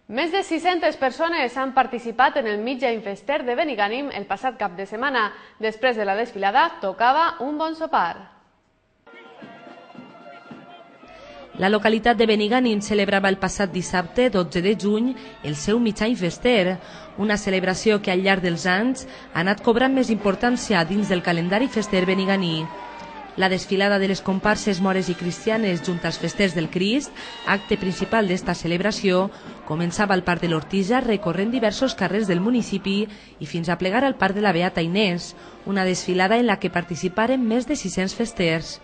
Més de 600 persones han participat en el Mitjà Infester de Benigànim el passat cap de setmana. Després de la desfilada, tocava un bon sopar. La localitat de Benigànim celebrava el passat dissabte, 12 de juny, el seu Mitjà Infester, una celebració que al llarg dels anys ha anat cobrant més importància dins del calendari fester beniganí. La desfilada de les comparses mores i cristianes junt als festers del Crist, acte principal d'esta celebració, començava al Parc de l'Ortija recorrent diversos carrers del municipi i fins a plegar al Parc de la Beata Inés, una desfilada en la que participaren més de 600 festers.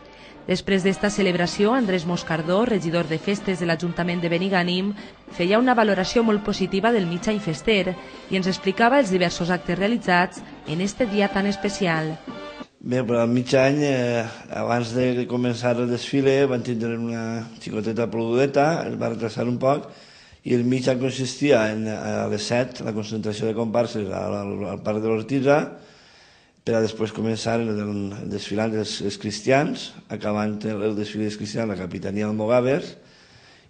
Després d'esta celebració, Andrés Moscardó, regidor de festes de l'Ajuntament de Benigànim, feia una valoració molt positiva del Mitjà Infester i ens explicava els diversos actes realitzats en este dia tan especial. Bé, però al mig any, abans de començar el desfile, van tindre una xicoteta plogudeta, es va retrasar un poc, i el mig any consistia en a les 7, la concentració de comparses al Parc de l'Ortija, per a després començar el desfilant dels cristians, acabant el desfile dels cristians a la Capitania d'Almogàvers,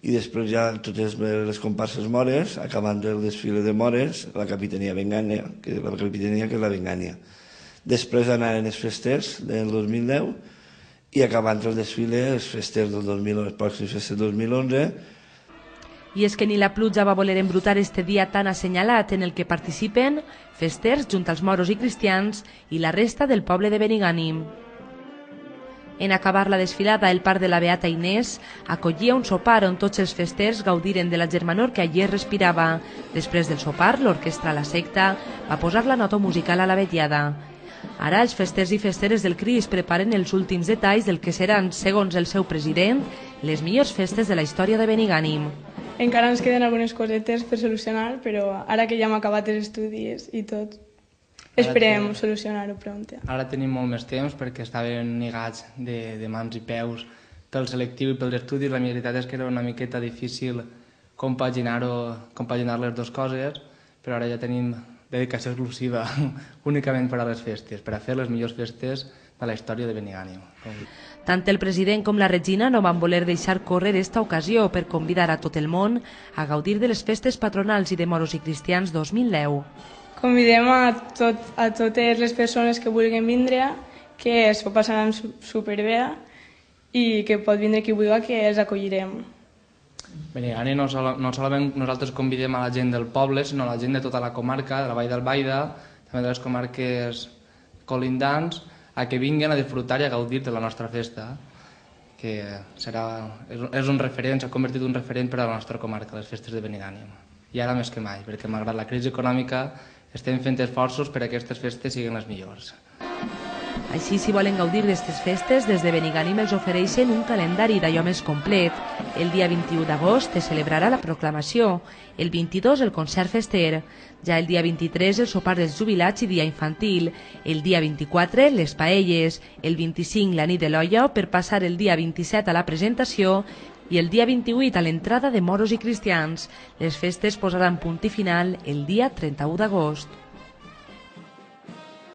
i després ja totes les comparses mores, acabant el desfile de mores, la Capitania Bengània, que és la Bengània. Després anaren els festers del 2010 i acabant el desfile els festers del 2011, els pròxims festers del 2011. I és que ni la pluja va voler embrutar este dia tan assenyalat en el que participen festers junt als moros i cristians i la resta del poble de Benigànim. En acabar la desfilada, el Parc de la Beata Inés acollia un sopar on tots els festers gaudiren de la germanor que allí es respirava. Després del sopar, l'orquestra La Secta va posar la nota musical a la vetllada. Ara els festers i festeres del Crist preparen els últims detalls del que seran, segons el seu president, les millors festes de la història de Benigànim. Encara ens queden algunes cosetes per solucionar, però ara que ja hem acabat els estudis i tot, esperem solucionar-ho pront. Ara tenim molt més temps perquè estaven negats de mans i peus pel selectiu i pels estudis. La veritat és que era una miqueta difícil compaginar les dues coses, però ara ja tenim dedicació exclusiva únicament per a les festes, per a fer les millors festes de la història de Benigànim. Tant el president com la regina no van voler deixar córrer esta ocasió per convidar a tot el món a gaudir de les festes patronals i de moros i cristians 2010. Convidem a totes les persones que vulguin vindre, que s'ho passaran superbé i que pot vindre qui vulgui, que els acollirem. Benigànim no solament nosaltres convidem a la gent del poble, sinó a la gent de tota la comarca, de la Vall d'Albaida, també de les comarques colindants, a que vinguin a disfrutar i a gaudir de la nostra festa, que és un referent, s'ha convertit en un referent per a la nostra comarca, les festes de Benigànim. I ara més que mai, perquè malgrat la crisi econòmica estem fent esforços perquè aquestes festes siguin les millors. Així, si volen gaudir d'aquestes festes, des de Benigànim els ofereixen un calendari d'allò més complet. El dia 21 d'agost es celebrarà la proclamació, el 22 el concert fester, ja el dia 23 el sopar dels jubilats i dia infantil, el dia 24 les paelles, el 25 la nit de l'olla per passar el dia 27 a la presentació i el dia 28 a l'entrada de moros i cristians. Les festes posaran punt i final el dia 31 d'agost.